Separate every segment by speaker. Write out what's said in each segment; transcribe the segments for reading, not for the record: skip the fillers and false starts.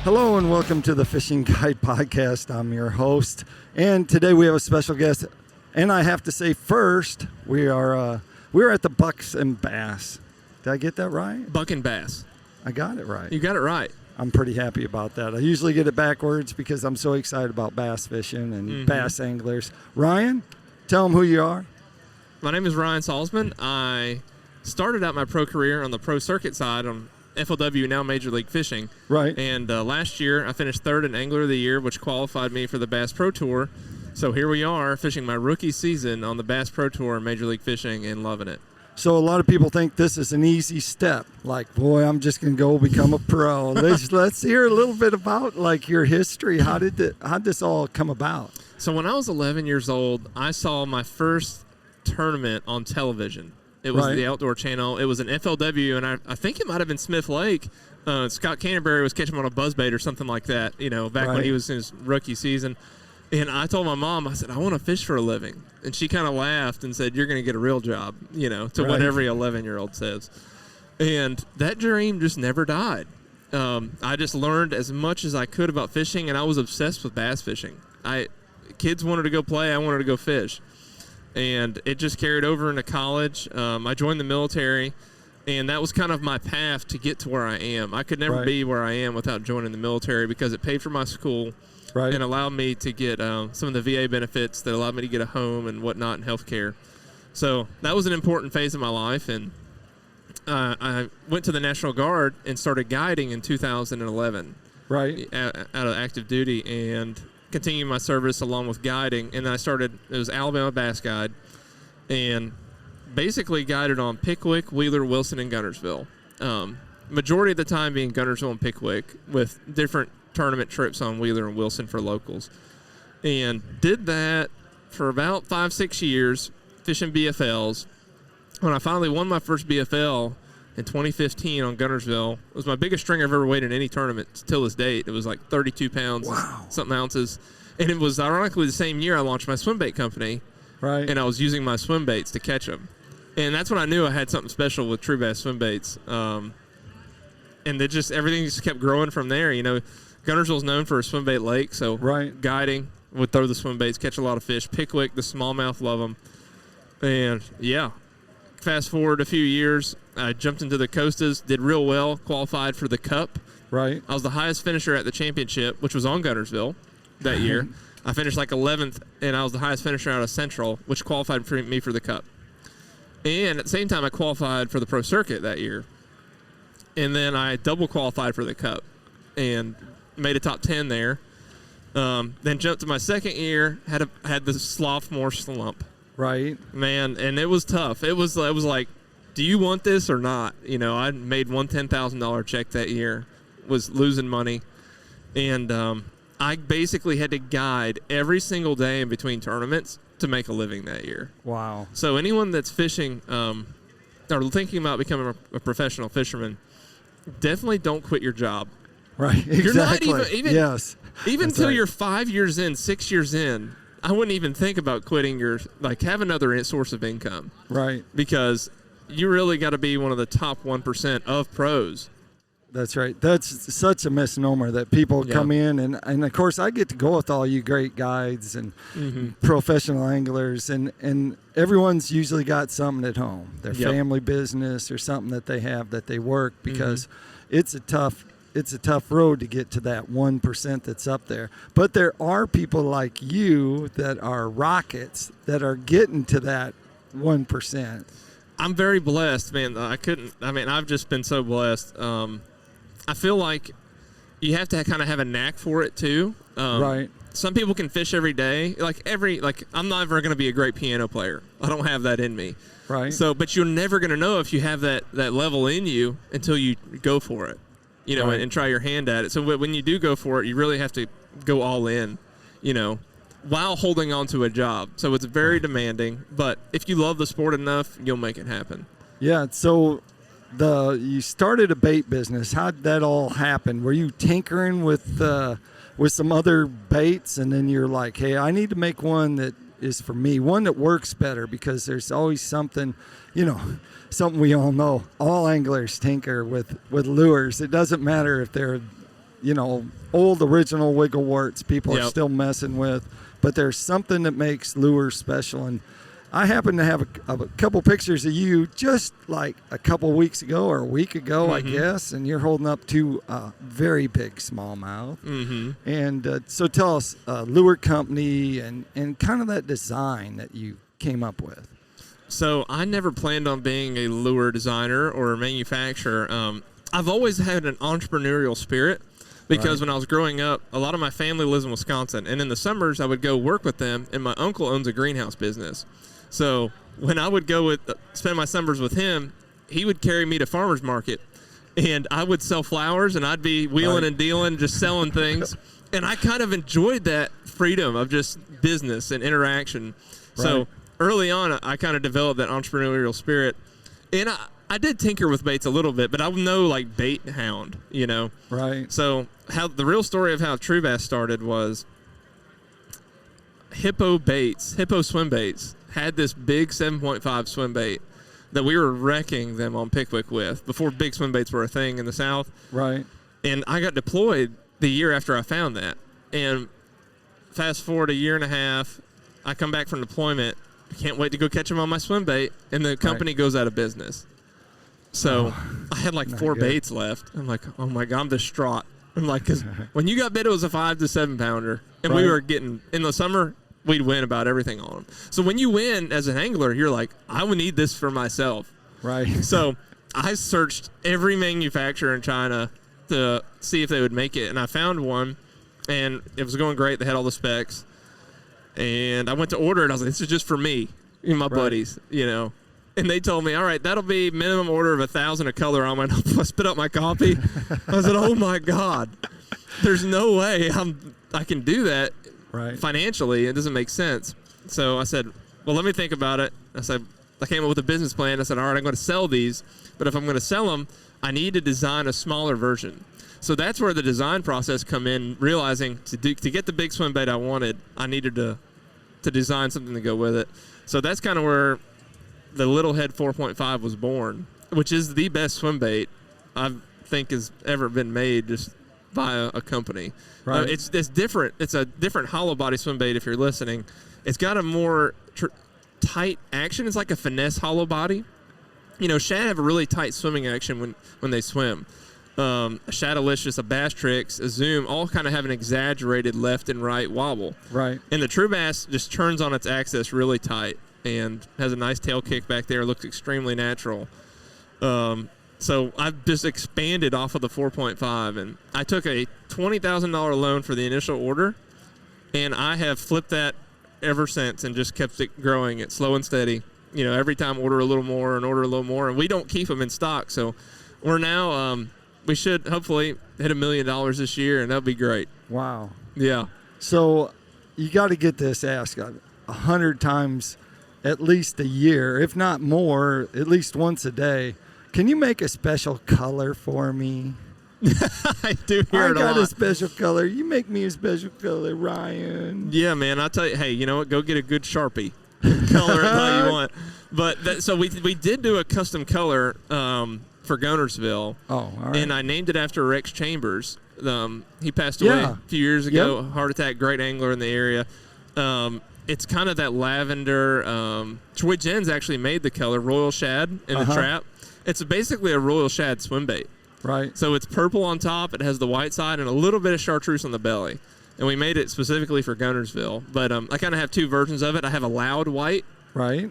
Speaker 1: Hello and welcome to the Fishing Guide Podcast. I'm your host, and today we have a special guest. And I have to say first, we're at the Bucks and Bass. Did I get that right?
Speaker 2: Buck and Bass.
Speaker 1: I got it right.
Speaker 2: You got it right.
Speaker 1: I'm pretty happy about that. I usually get it backwards because I'm so excited about bass fishing and bass anglers. Ryan, tell them who you are.
Speaker 2: My name is Ryan Salzman. I started out my pro career on the pro circuit side on FLW, now Major League Fishing.
Speaker 1: Right.
Speaker 2: And last year, I finished third in Angler of the Year, which qualified me for the Bass Pro Tour. So here we are, fishing my rookie season on the Bass Pro Tour in Major League Fishing and loving it.
Speaker 1: So a lot of people think this is an easy step. Like, boy, I'm just going to go become a pro. Let's hear a little bit about, like, your history. How'd this all come about?
Speaker 2: So when I was 11 years old, I saw my first tournament on television. It was the Outdoor Channel. It was an FLW, and I think it might have been Smith Lake. Scott Canterbury was catching him on a buzzbait or something like that, back when he was in his rookie season. And I told my mom, I said, I want to fish for a living. And she kind of laughed and said, you're going to get a real job, to what every 11-year-old says. And that dream just never died. I just learned as much as I could about fishing, and I was obsessed with bass fishing. Kids wanted to go play, I wanted to go fish. And it just carried over into college. I joined the military, and that was kind of my path to get to where I am. I could never be where I am without joining the military because it paid for my school and allowed me to get some of the VA benefits that allowed me to get a home and whatnot in healthcare. So that was an important phase of my life, and I went to the National Guard and started guiding in 2011 out of active duty, and continued my service along with guiding. And then it was Alabama Bass Guide, and basically guided on Pickwick, Wheeler, Wilson, and Guntersville. Majority of the time being Guntersville and Pickwick, with different tournament trips on Wheeler and Wilson for locals. And did that for about 5-6 years, fishing BFLs. When I finally won my first BFL in 2015 on Guntersville, it was my biggest string I've ever weighed in any tournament till this date. It was like 32 pounds, something ounces. And it was ironically the same year I launched my swim bait company. Right. And I was using my swim baits to catch them. And that's when I knew I had something special with True Bass Swimbaits. And everything just kept growing from there. Guntersville's known for a swim bait lake, so guiding, would throw the swim baits, catch a lot of fish. Pickwick, the smallmouth, love them. And, fast forward a few years, I jumped into the Costas, did real well, qualified for the Cup. Right. I was the highest finisher at the championship, which was on Guntersville that year. I finished like 11th, and I was the highest finisher out of Central, which qualified me for the Cup. And at the same time, I qualified for the Pro Circuit that year. And then I double qualified for the Cup and made a top 10 there. Then jumped to my second year, had the sophomore slump. Right. Man, and it was tough. It was like, do you want this or not? I made one $10,000 check that year, was losing money. And I basically had to guide every single day in between tournaments to make a living that year. Wow. So anyone that's fishing or thinking about becoming a professional fisherman, definitely don't quit your job. Right, exactly. You're not even until you're 5 years in, 6 years in, I wouldn't even think about quitting have another source of income. Right. Because you really got to be one of the top 1% of pros. That's right. That's such a misnomer that people come in, and of course I get to go with all you great guides and professional anglers, and everyone's usually got something at home, their family business or something that they have that they work, because it's a tough road to get to that 1% that's up there. But there are people like you that are rockets that are getting to that 1%. I'm very blessed, man. I've just been so blessed. I feel like you have to kind of have a knack for it too. Right. Some people can fish every day. I'm never going to be a great piano player. I don't have that in me. Right. So, but you're never going to know if you have that level in you until you go for it, and try your hand at it. So when you do go for it, you really have to go all in, while holding on to a job. So it's very demanding, but if you love the sport enough, you'll make it happen. Yeah. So you started a bait business. How did that all happen? Were you tinkering with some other baits, and then you're like, hey, I need to make one that is for me, one that works better, because there's always something, something we all know. All anglers tinker with lures. It doesn't matter if they're
Speaker 1: old original wiggleworts people are
Speaker 2: Yep.
Speaker 1: still messing with, but there's something that makes lures special. And I happen to have a couple pictures of you just like a couple weeks ago or a week ago, I guess, and you're holding up two very big smallmouth.
Speaker 2: Mm-hmm.
Speaker 1: And so tell us, lure company and kind of that design that you came up with.
Speaker 2: So I never planned on being a lure designer or a manufacturer. I've always had an entrepreneurial spirit because when I was growing up, a lot of my family lives in Wisconsin, and in the summers I would go work with them, and my uncle owns a greenhouse business. So when I would go spend my summers with him, he would carry me to farmers market, and I would sell flowers, and I'd be wheeling and dealing, just selling things. And I kind of enjoyed that freedom of just business and interaction. So early on, I kind of developed that entrepreneurial spirit. And I did tinker with baits a little bit, but I'm no like bait hound,
Speaker 1: Right.
Speaker 2: So the real story of how True Bass started was Hippo Swim Baits had this big 7.5 swim bait that we were wrecking them on Pickwick with before big swim baits were a thing in the South.
Speaker 1: Right.
Speaker 2: And I got deployed the year after I found that. And fast forward a year and a half, I come back from deployment. I can't wait to go catch them on my swim bait, and the company goes out of business. So I had like 4 baits left. I'm like, oh my God, I'm distraught. I'm like, because when you got bit, it was a 5 to 7 pounder, and we were getting in the summer. We'd win about everything on them. So when you win as an angler, you're like, I would need this for myself.
Speaker 1: Right.
Speaker 2: So I searched every manufacturer in China to see if they would make it, and I found one, and it was going great. They had all the specs, and I went to order it. I was like, this is just for me and my buddies, And they told me, all right, that'll be minimum order of 1,000 a color. I went, I spit up my coffee. I said, oh my God, there's no way I can do that.
Speaker 1: Right.
Speaker 2: Financially, it doesn't make sense. So I said, well, let me think about it. I came up with a business plan. I said, all right, I'm going to sell these, but if I'm going to sell them, I need to design a smaller version. So that's where the design process come in, realizing to get the big swim bait I wanted, I needed to design something to go with it. So that's kind of where the Little Head 4.5 was born, which is the best swim bait I think has ever been made just by a company.
Speaker 1: Right.
Speaker 2: It's different. It's a different hollow body swim bait if you're listening. It's got a more tight action. It's like a finesse hollow body. Shad have a really tight swimming action when they swim. A Shadowlicious, a Bass Tricks, a Zoom, all kind of have an exaggerated left and right wobble.
Speaker 1: Right.
Speaker 2: And the True Bass just turns on its axis really tight and has a nice tail kick back there. Looks extremely natural. So I've just expanded off of the 4.5, and I took a $20,000 loan for the initial order, and I have flipped that ever since and just kept it growing. It's slow and steady. Every time order a little more and order a little more, and we don't keep them in stock. So we're now we should hopefully hit $1 million this year, and that'll be great.
Speaker 1: Wow.
Speaker 2: Yeah.
Speaker 1: So you got to get this asked 100 times at least a year, if not more, at least once a day. Can you make a special color for me?
Speaker 2: I do hear it a lot.
Speaker 1: I got a special color. You make me a special color, Ryan.
Speaker 2: Yeah, man. I'll tell you, hey, you know what? Go get a good Sharpie. Color it how you want. But so we did do a custom color for Guntersville.
Speaker 1: Oh, all right.
Speaker 2: And I named it after Rex Chambers. He passed away a few years ago.
Speaker 1: Yep.
Speaker 2: Heart attack, great angler in the area. It's kind of that lavender. Troy Jens actually made the color Royal Shad in the trap. It's basically a Royal Shad swim bait.
Speaker 1: Right.
Speaker 2: So it's purple on top. It has the white side and a little bit of chartreuse on the belly. And we made it specifically for Guntersville. But I kind of have 2 versions of it. I have a loud white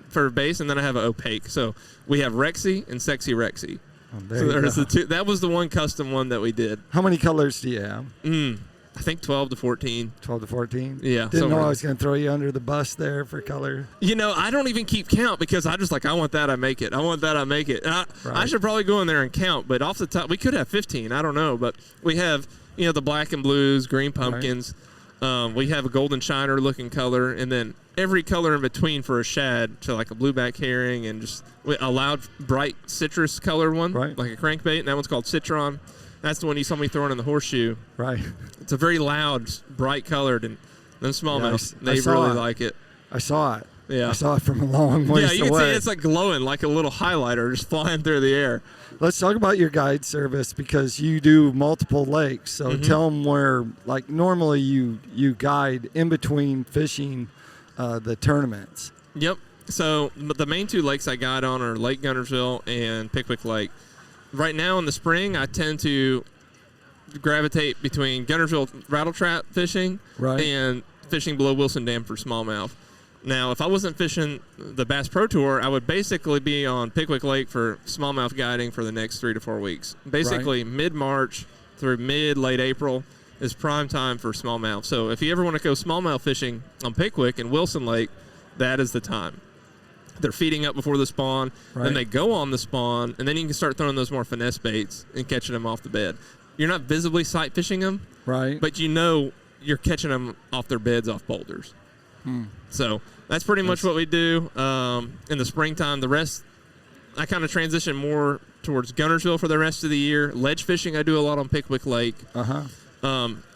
Speaker 2: for base, and then I have an opaque. So we have Rexy and Sexy Rexy.
Speaker 1: Oh, there's
Speaker 2: the 2. That was the one custom one that we did.
Speaker 1: How many colors do you have?
Speaker 2: I think 12 to 14.
Speaker 1: 12 to 14?
Speaker 2: Yeah.
Speaker 1: Didn't know I was going to throw you under the bus there for color.
Speaker 2: I don't even keep count because I just I want that, I make it. I want that, I make it. And I should probably go in there and count, but off the top, we could have 15. I don't know. But we have, the black and blues, green pumpkins. Right. We have a golden shiner looking color, and then every color in between for a shad, so like a blueback herring and just a loud, bright citrus color one, like a crankbait, and that one's called Citron. That's the one you saw me throwing in the horseshoe.
Speaker 1: Right.
Speaker 2: It's a very loud, bright colored, and them smallmouth, they really like it.
Speaker 1: I saw it.
Speaker 2: Yeah.
Speaker 1: I saw it from a long ways
Speaker 2: away. Yeah, you can
Speaker 1: away.
Speaker 2: see it's like glowing, like a little highlighter just flying through the air.
Speaker 1: Let's talk about your guide service because you do multiple lakes. So tell them where, like normally you guide in between fishing the tournaments.
Speaker 2: Yep. So the main 2 lakes I guide on are Lake Guntersville and Pickwick Lake. Right now in the spring, I tend to gravitate between Guntersville rattle trap fishing and fishing below Wilson Dam for smallmouth. Now, if I wasn't fishing the Bass Pro Tour, I would basically be on Pickwick Lake for smallmouth guiding for the next 3 to 4 weeks. Basically, mid-March through mid-late April is prime time for smallmouth. So if you ever want to go smallmouth fishing on Pickwick and Wilson Lake, that is the time. They're feeding up before the spawn, then they go on the spawn, and then you can start throwing those more finesse baits and catching them off the bed. You're not visibly sight fishing them, but you know you're catching them off their beds off boulders. So that's pretty much what we do in the springtime. The rest, I kind of transition more towards Guntersville for the rest of the year. Ledge fishing, I do a lot on Pickwick Lake. I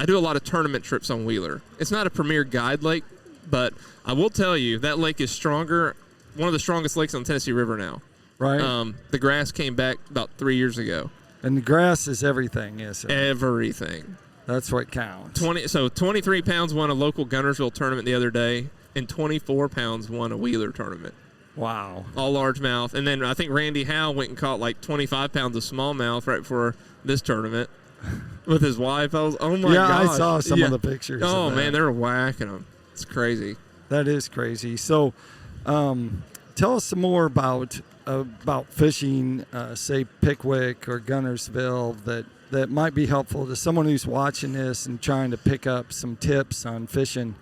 Speaker 2: do a lot of tournament trips on Wheeler. It's not a premier guide lake, but I will tell you that lake is stronger, one of the strongest lakes on the Tennessee River now. The grass came back about 3 years ago. And
Speaker 1: the grass is everything, yes.
Speaker 2: Everything.
Speaker 1: That's what counts.
Speaker 2: 23 pounds won a local Guntersville tournament the other day, and 24 pounds won a Wheeler tournament.
Speaker 1: Wow.
Speaker 2: All largemouth. And then I think Randy Howe went and caught like 25 pounds of smallmouth right before this tournament with his wife. I was, oh my gosh.
Speaker 1: I saw some of the pictures.
Speaker 2: Oh, man, they were whacking them. It's crazy.
Speaker 1: That is crazy. So tell us some more about fishing, say, Pickwick or Guntersville that might be helpful to someone who's watching this and trying to pick up some tips on fishing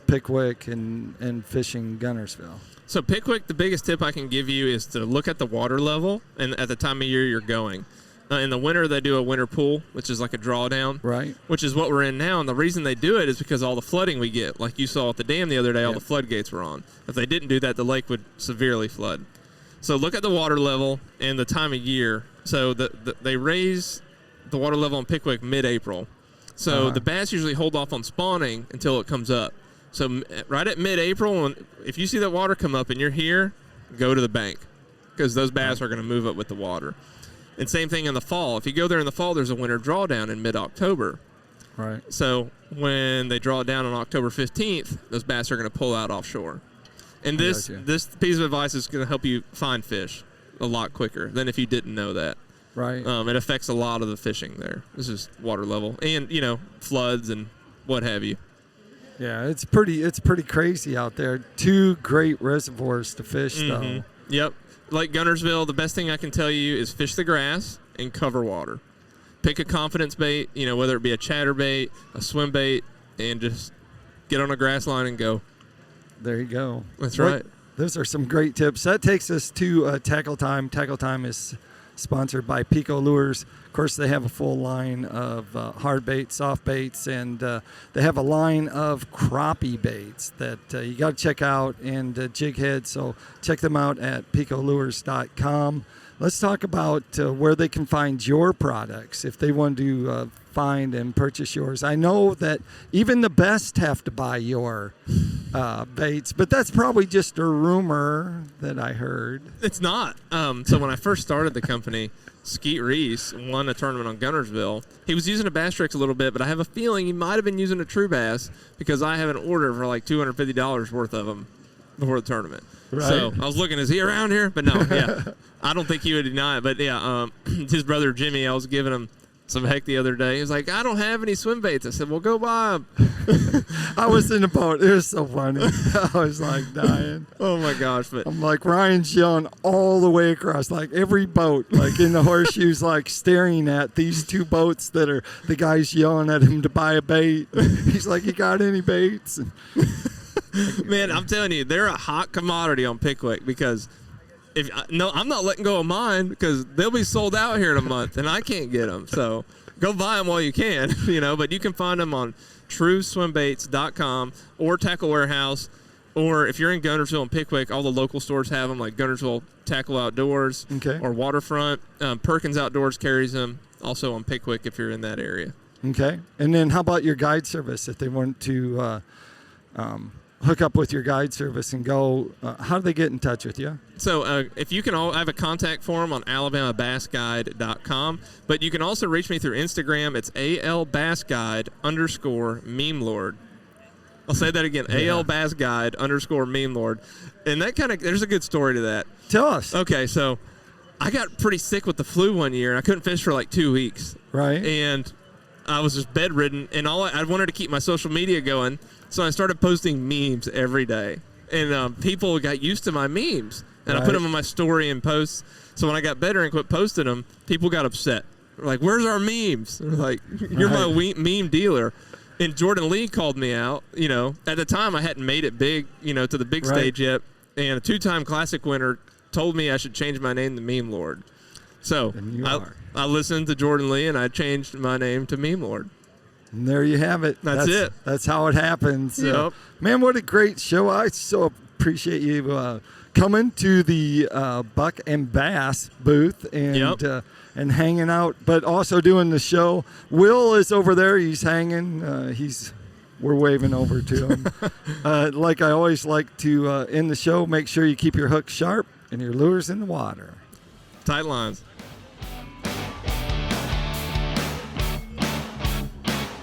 Speaker 1: Pickwick and fishing Guntersville.
Speaker 2: So Pickwick, the biggest tip I can give you is to look at the water level and at the time of year you're going. In the winter, they do a winter pool, which is like a drawdown, which is what we're in now. And the reason they do it is because all the flooding we get. Like you saw at the dam the other day, all the floodgates were on. If they didn't do that, the lake would severely flood. So look at the water level and the time of year. So they raise the water level in Pickwick mid-April. So the bass usually hold off on spawning until it comes up. So right at mid-April, if you see that water come up and you're here, go to the bank because those bass are going to move up with the water. And same thing in the fall. If you go there in the fall, there's a winter drawdown in mid-October. So when they draw it down on October 15th, those bass are going to pull out offshore. And this piece of advice is going to help you find fish a lot quicker than if you didn't know that. It affects a lot of the fishing there. This is water level and, floods and what have you.
Speaker 1: Yeah, it's pretty crazy out there. 2 great reservoirs to fish, though.
Speaker 2: Yep. Like Guntersville, the best thing I can tell you is fish the grass and cover water. Pick a confidence bait, whether it be a chatterbait, a swim bait, and just get on a grass line and go.
Speaker 1: There you go.
Speaker 2: That's right.
Speaker 1: Those are some great tips. That takes us to Tackle Time. Tackle Time is sponsored by PICO Lures. Of course, they have a full line of hard baits, soft baits, and they have a line of crappie baits that you got to check out and jig head. So check them out at picolures.com. Let's talk about where they can find your products if they want to find and purchase yours. I know that even the best have to buy your baits, but that's probably just a rumor that I heard.
Speaker 2: It's not. So when I first started the company, Skeet Reese won a tournament on Guntersville. He was using a Bass Tricks a little bit, but I have a feeling he might have been using a True Bass because I have an order for like $250 worth of them before the tournament. So I was looking, is he around here? But no, I don't think he would deny it. But his brother Jimmy, I was giving him some heck the other day. He was like, I don't have any swim baits. I said, well, go buy them.
Speaker 1: I was in the boat. It was so funny. I was like dying.
Speaker 2: Oh my gosh. But
Speaker 1: I'm like, Ryan's yelling all the way across, like every boat, like in the horseshoes, like staring at these 2 boats that are the guys yelling at him to buy a bait. He's like, you got any baits?
Speaker 2: Man, I'm telling you, they're a hot commodity on Pickwick because I'm not letting go of mine because they'll be sold out here in a month and I can't get them. So go buy them while you can, but you can find them on trueswimbaits.com or Tackle Warehouse, or if you're in Guntersville and Pickwick, all the local stores have them, like Guntersville Tackle Outdoors or Waterfront. Perkins Outdoors carries them also on Pickwick if you're in that area.
Speaker 1: Okay. And then how about your guide service if they want to hook up with your guide service and go, how do they get in touch with you?
Speaker 2: So if you can, I have a contact form on alabamabassguide.com, but you can also reach me through Instagram. It's albassguide_memelord. I'll say that again, albassguide_memelord. And that there's a good story to that.
Speaker 1: Tell us.
Speaker 2: Okay, so I got pretty sick with the flu one year, and I couldn't fish for like 2 weeks.
Speaker 1: Right.
Speaker 2: And I was just bedridden, and I wanted to keep my social media going, so I started posting memes every day. And people got used to my memes, and I put them on my story and posts. So when I got better and quit posting them, people got upset. They're like, where's our memes? They're like, you're my meme dealer. And Jordan Lee called me out. You know, at the time I hadn't made it big, to the big stage yet. And a 2-time Classic winner told me I should change my name to Meme Lord. So I listened to Jordan Lee, and I changed my name to Meme Lord.
Speaker 1: And there you have it.
Speaker 2: That's it.
Speaker 1: That's how it happens.
Speaker 2: Yep.
Speaker 1: Man, what a great show. I so appreciate you coming to the Buck and Bass booth and hanging out, but also doing the show. Will is over there. He's hanging. We're waving over to him. Like I always like to end the show, make sure you keep your hooks sharp and your lures in the water.
Speaker 2: Tight lines.